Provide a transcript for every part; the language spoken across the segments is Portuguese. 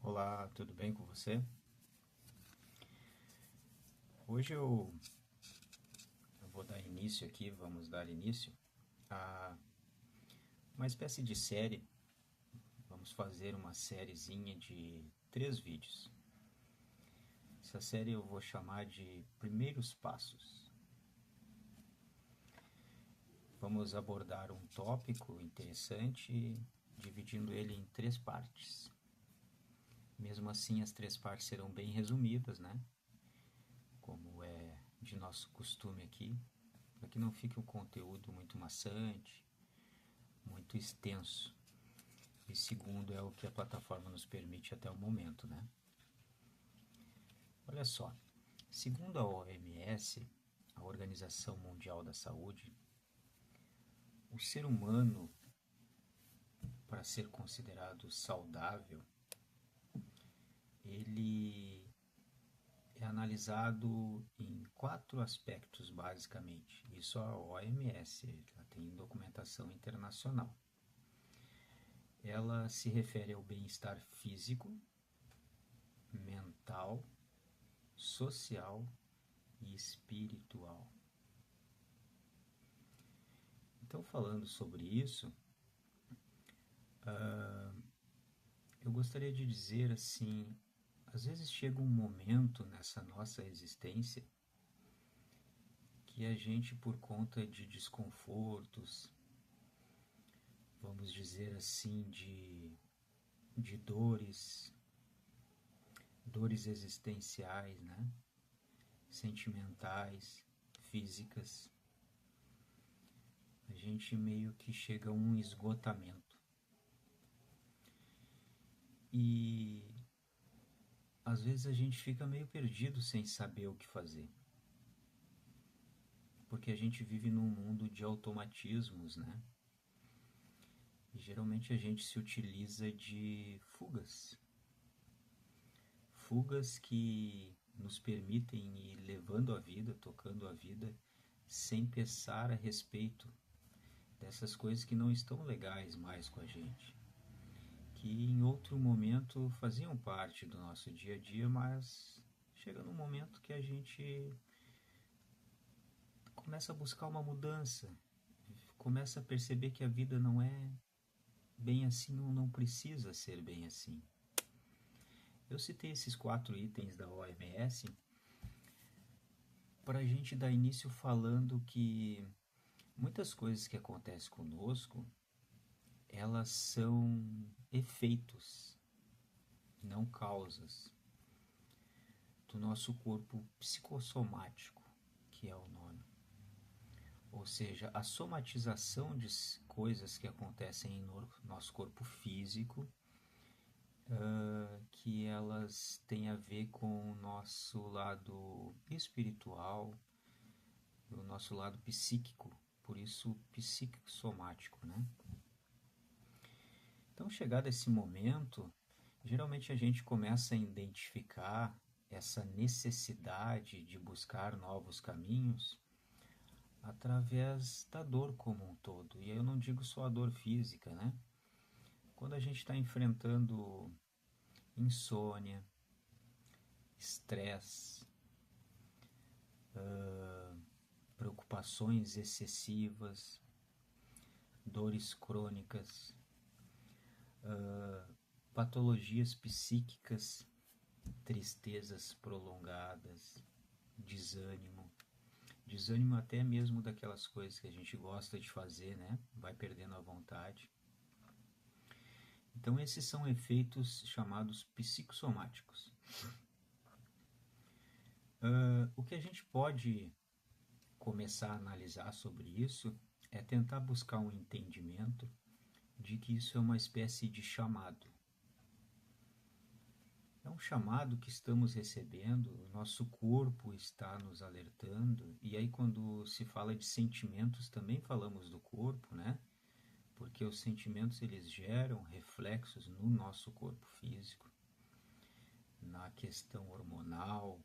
Olá, tudo bem com você? Hoje eu vou dar início aqui, vamos dar início a uma espécie de série. Vamos fazer uma sériezinha de 3 vídeos. Essa série eu vou chamar de Primeiros Passos. Vamos abordar um tópico interessante, dividindo ele em 3 partes. Mesmo assim, as 3 partes serão bem resumidas, né? Como é de nosso costume aqui, para que não fique um conteúdo muito maçante, muito extenso. E segundo é o que a plataforma nos permite até o momento, né? Olha só, segundo a OMS, a Organização Mundial da Saúde, o ser humano, para ser considerado saudável, ele é analisado em 4 aspectos, basicamente. Isso a OMS, ela tem documentação internacional. Ela se refere ao bem-estar físico, mental, social e espiritual. Então, falando sobre isso, eu gostaria de dizer assim, às vezes chega um momento nessa nossa existência que a gente, por conta de desconfortos, vamos dizer assim, de dores existenciais, né? Sentimentais, físicas, a gente meio que chega a um esgotamento. E às vezes a gente fica meio perdido sem saber o que fazer. Porque a gente vive num mundo de automatismos, né? E geralmente a gente se utiliza de fugas. Fugas que nos permitem ir levando a vida, tocando a vida, sem pensar a respeito dessas coisas que não estão legais mais com a gente. Que em outro momento faziam parte do nosso dia a dia, mas chega num momento que a gente começa a buscar uma mudança, começa a perceber que a vida não é bem assim ou não precisa ser bem assim. Eu citei esses 4 itens da OMS para a gente dar início falando que muitas coisas que acontecem conosco, elas são efeitos, não causas, do nosso corpo psicossomático, que é o nome. Ou seja, a somatização de coisas que acontecem em nosso corpo físico, que elas têm a ver com o nosso lado espiritual, o nosso lado psíquico, por isso psicossomático, né? Então, chegado esse momento, geralmente a gente começa a identificar essa necessidade de buscar novos caminhos através da dor como um todo. E eu não digo só a dor física, né? Quando a gente está enfrentando insônia, estresse, preocupações excessivas, dores crônicas, patologias psíquicas, tristezas prolongadas, desânimo. Desânimo até mesmo daquelas coisas que a gente gosta de fazer, né? Vai perdendo a vontade. Então, esses são efeitos chamados psicossomáticos. O que a gente pode começar a analisar sobre isso é tentar buscar um entendimento de que isso é uma espécie de chamado. É um chamado que estamos recebendo, o nosso corpo está nos alertando, e aí quando se fala de sentimentos também falamos do corpo, né? Porque os sentimentos eles geram reflexos no nosso corpo físico, na questão hormonal,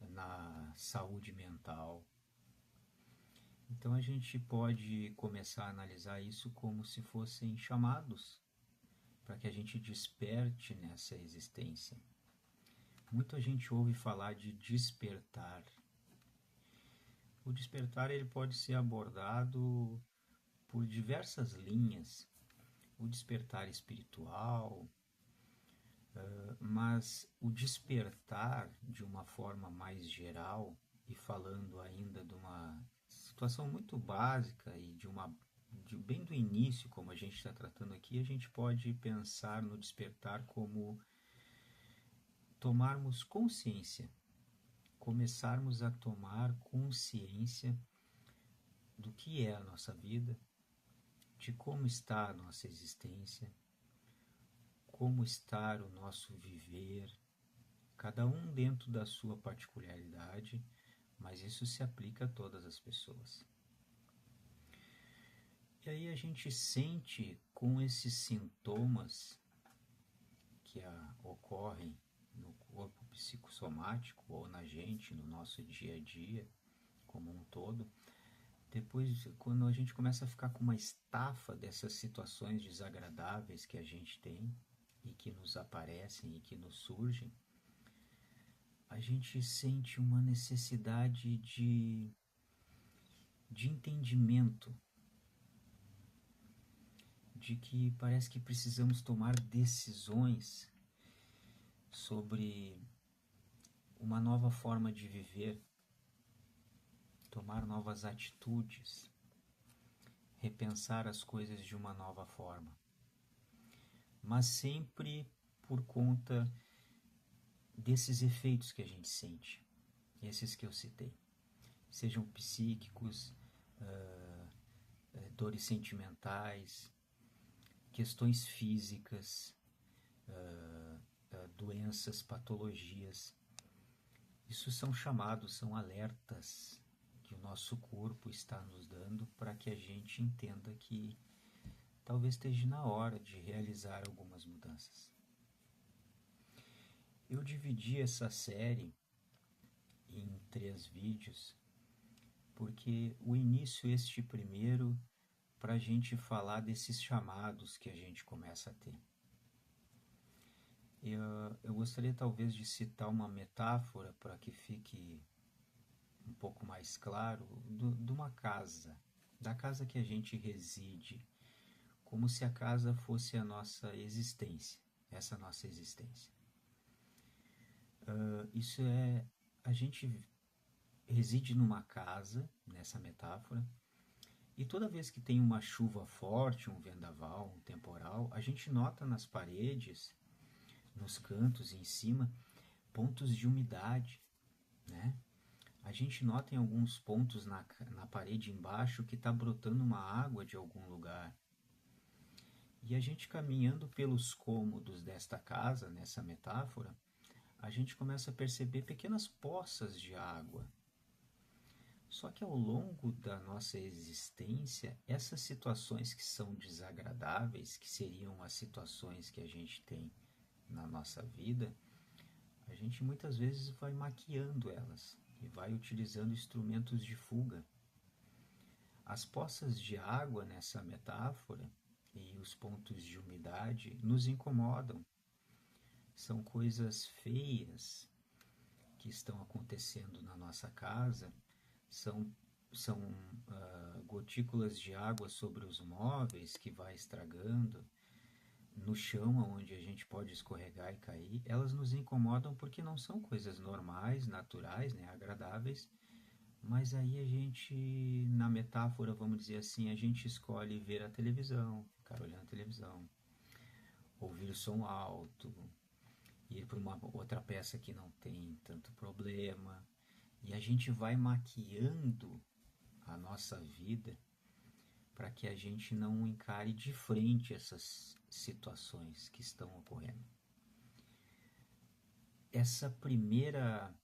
na saúde mental. Então a gente pode começar a analisar isso como se fossem chamados para que a gente desperte nessa existência. Muita gente ouve falar de despertar. O despertar ele pode ser abordado por diversas linhas. O despertar espiritual, mas o despertar de uma forma mais geral e falando ainda de uma situação muito básica e bem do início, como a gente está tratando aqui, a gente pode pensar no despertar como tomarmos consciência, começarmos a tomar consciência do que é a nossa vida, de como está a nossa existência, como está o nosso viver, cada um dentro da sua particularidade, mas isso se aplica a todas as pessoas. E aí a gente sente com esses sintomas que ocorrem no corpo psicossomático ou na gente, no nosso dia a dia como um todo, depois quando a gente começa a ficar com uma estafa dessas situações desagradáveis que a gente tem e que nos aparecem e que nos surgem, a gente sente uma necessidade de entendimento, de que parece que precisamos tomar decisões sobre uma nova forma de viver, tomar novas atitudes, repensar as coisas de uma nova forma, mas sempre por conta desses efeitos que a gente sente, esses que eu citei, sejam psíquicos, dores sentimentais, questões físicas, doenças, patologias. Isso são chamados, são alertas que o nosso corpo está nos dando para que a gente entenda que talvez esteja na hora de realizar algumas mudanças. Eu dividi essa série em 3 vídeos, porque o início, este primeiro, para a gente falar desses chamados que a gente começa a ter. Eu gostaria talvez de citar uma metáfora para que fique um pouco mais claro de uma casa, da casa que a gente reside, como se a casa fosse a nossa existência, essa nossa existência. Isso é, a gente reside numa casa, nessa metáfora, e toda vez que tem uma chuva forte, um vendaval, um temporal, a gente nota nas paredes, nos cantos e em cima, pontos de umidade, né? A gente nota em alguns pontos na parede embaixo que está brotando uma água de algum lugar. E a gente caminhando pelos cômodos desta casa, nessa metáfora, a gente começa a perceber pequenas poças de água. Só que ao longo da nossa existência, essas situações que são desagradáveis, que seriam as situações que a gente tem na nossa vida, a gente muitas vezes vai maquiando elas e vai utilizando instrumentos de fuga. As poças de água nessa metáfora e os pontos de umidade nos incomodam. São coisas feias que estão acontecendo na nossa casa, são gotículas de água sobre os móveis que vai estragando, no chão onde a gente pode escorregar e cair. Elas nos incomodam porque não são coisas normais, naturais, né, agradáveis, mas aí a gente, na metáfora, vamos dizer assim, a gente escolhe ver a televisão, ficar olhando a televisão, ouvir o som alto, ir para uma outra peça que não tem tanto problema, e a gente vai maquiando a nossa vida para que a gente não encare de frente essas situações que estão ocorrendo. Esse primeiro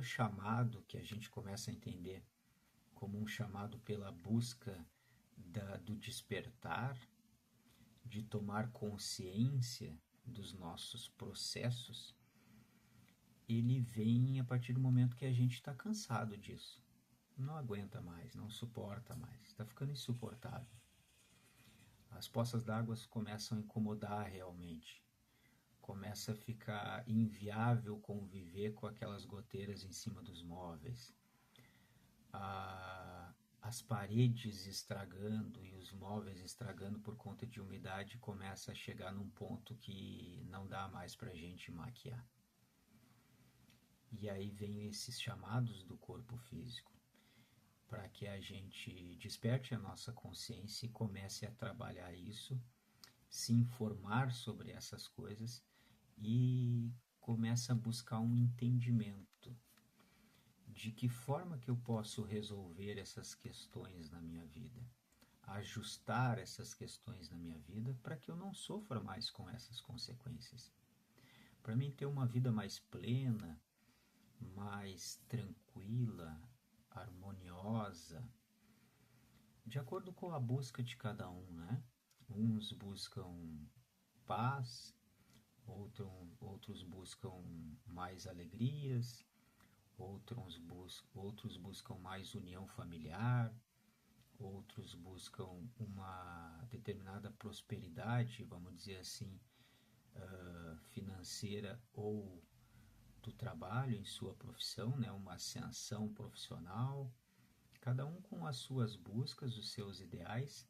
chamado que a gente começa a entender como um chamado pela busca do despertar, de tomar consciência dos nossos processos, ele vem a partir do momento que a gente está cansado disso. Não aguenta mais, não suporta mais, está ficando insuportável. as poças d'água começam a incomodar realmente. Começa a ficar inviável conviver com aquelas goteiras em cima dos móveis. As paredes estragando e os móveis estragando por conta de umidade começa a chegar num ponto que não dá mais para a gente maquiar. E aí vem esses chamados do corpo físico, para que a gente desperte a nossa consciência e comece a trabalhar isso, se informar sobre essas coisas e comece a buscar um entendimento de que forma que eu posso resolver essas questões na minha vida, ajustar essas questões na minha vida para que eu não sofra mais com essas consequências. Para mim ter uma vida mais plena, mais tranquila, harmoniosa, de acordo com a busca de cada um, né? Uns buscam paz, outros buscam mais alegrias, outros buscam mais união familiar, outros buscam uma determinada prosperidade, vamos dizer assim, financeira ou do trabalho em sua profissão, né? Uma ascensão profissional, cada um com as suas buscas, os seus ideais,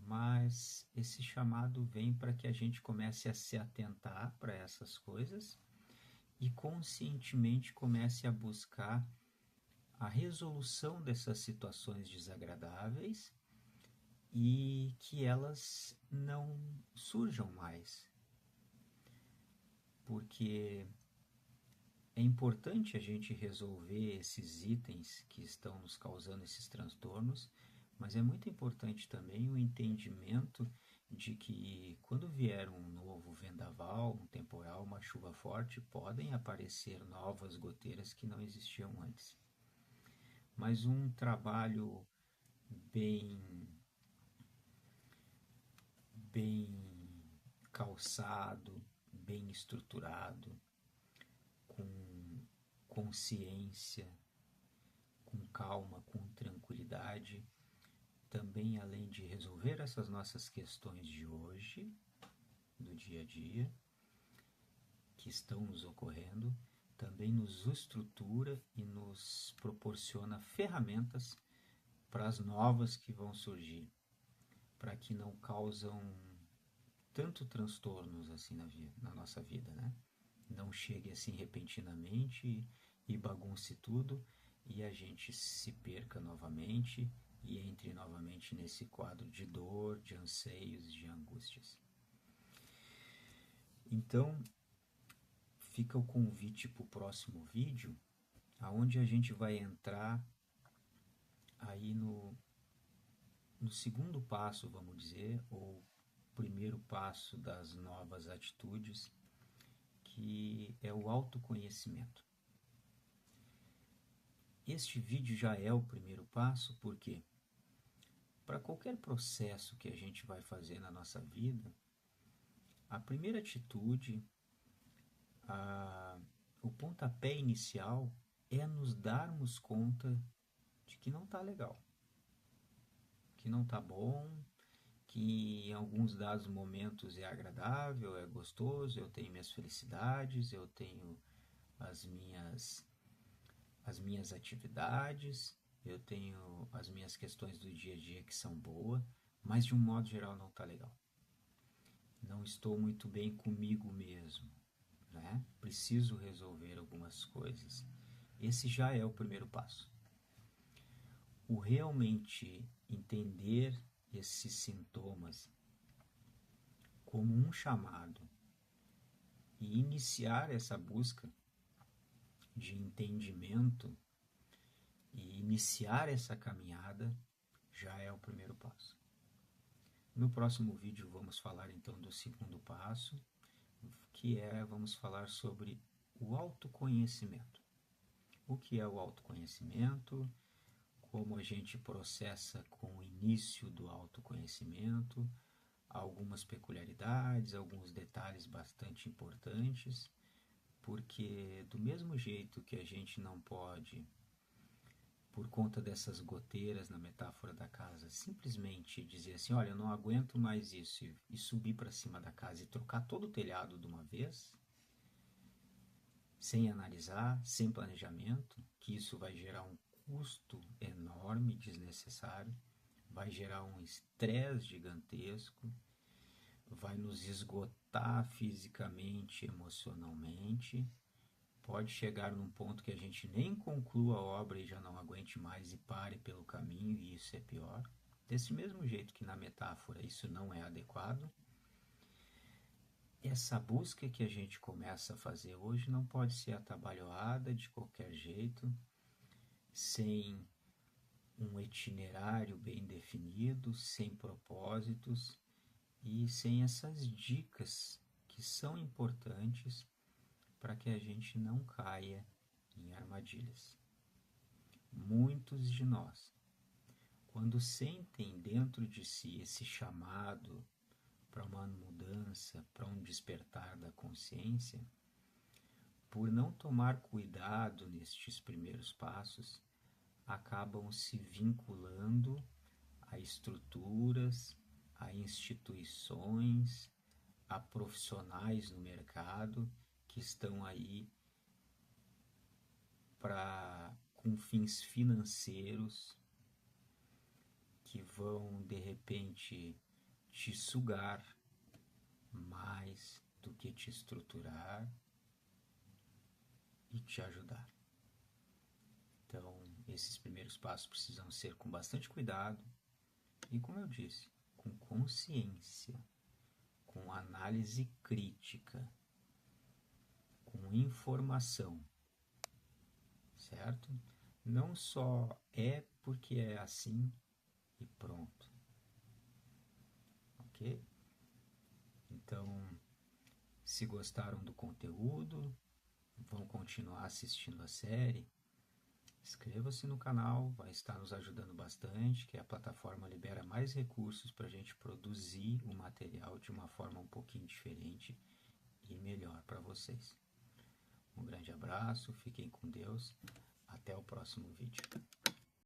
mas esse chamado vem para que a gente comece a se atentar para essas coisas e conscientemente comece a buscar a resolução dessas situações desagradáveis e que elas não surjam mais. Porque é importante a gente resolver esses itens que estão nos causando esses transtornos, mas é muito importante também o entendimento de que quando vier um novo vendaval, um temporal, uma chuva forte, podem aparecer novas goteiras que não existiam antes. Mas um trabalho bem calçado, bem estruturado, com consciência, com calma, com tranquilidade, também além de resolver essas nossas questões de hoje, do dia a dia, que estão nos ocorrendo, também nos estrutura e nos proporciona ferramentas para as novas que vão surgir, para que não causam tanto transtornos assim na nossa vida, né? Não chegue assim repentinamente e bagunce tudo e a gente se perca novamente e entre novamente nesse quadro de dor, de anseios, de angústias. Então, fica o convite para o próximo vídeo, aonde a gente vai entrar aí no segundo passo, vamos dizer, ou primeiro passo das novas atitudes, que é o autoconhecimento. Este vídeo já é o primeiro passo, porque para qualquer processo que a gente vai fazer na nossa vida, a primeira atitude, o pontapé inicial é nos darmos conta de que não está legal, que não está bom, que em alguns dados momentos é agradável, é gostoso, eu tenho minhas felicidades, eu tenho as minhas atividades, eu tenho as minhas questões do dia a dia que são boas, mas de um modo geral não está legal. Não estou muito bem comigo mesmo, né? Preciso resolver algumas coisas. Esse já é o primeiro passo. O realmente entender esses sintomas como um chamado e iniciar essa busca de entendimento e iniciar essa caminhada já é o primeiro passo. No próximo vídeo vamos falar então do segundo passo, que vamos falar sobre o autoconhecimento. O que é o autoconhecimento, como a gente processa com o início do autoconhecimento, algumas peculiaridades, alguns detalhes bastante importantes, porque do mesmo jeito que a gente não pode por conta dessas goteiras na metáfora da casa, simplesmente dizer assim, olha, eu não aguento mais isso, e subir para cima da casa e trocar todo o telhado de uma vez, sem analisar, sem planejamento, que isso vai gerar um custo enorme, desnecessário, vai gerar um estresse gigantesco, vai nos esgotar fisicamente, emocionalmente, pode chegar num ponto que a gente nem conclua a obra e já não aguente mais e pare pelo caminho, e isso é pior. Desse mesmo jeito que na metáfora isso não é adequado, essa busca que a gente começa a fazer hoje não pode ser atabalhoada de qualquer jeito, sem um itinerário bem definido, sem propósitos e sem essas dicas que são importantes para que a gente não caia em armadilhas. Muitos de nós, quando sentem dentro de si esse chamado para uma mudança, para um despertar da consciência, por não tomar cuidado nestes primeiros passos, acabam se vinculando a estruturas, a instituições, a profissionais no mercado que estão aí com fins financeiros, que vão de repente te sugar mais do que te estruturar e te ajudar. Então, esses primeiros passos precisam ser com bastante cuidado e, como eu disse, com consciência, com análise crítica, com informação, certo? Não só é porque é assim e pronto, ok? Então, se gostaram do conteúdo, vão continuar assistindo a série, inscreva-se no canal, vai estar nos ajudando bastante, que a plataforma libera mais recursos para a gente produzir o material de uma forma um pouquinho diferente e melhor para vocês. Um grande abraço, fiquem com Deus, até o próximo vídeo.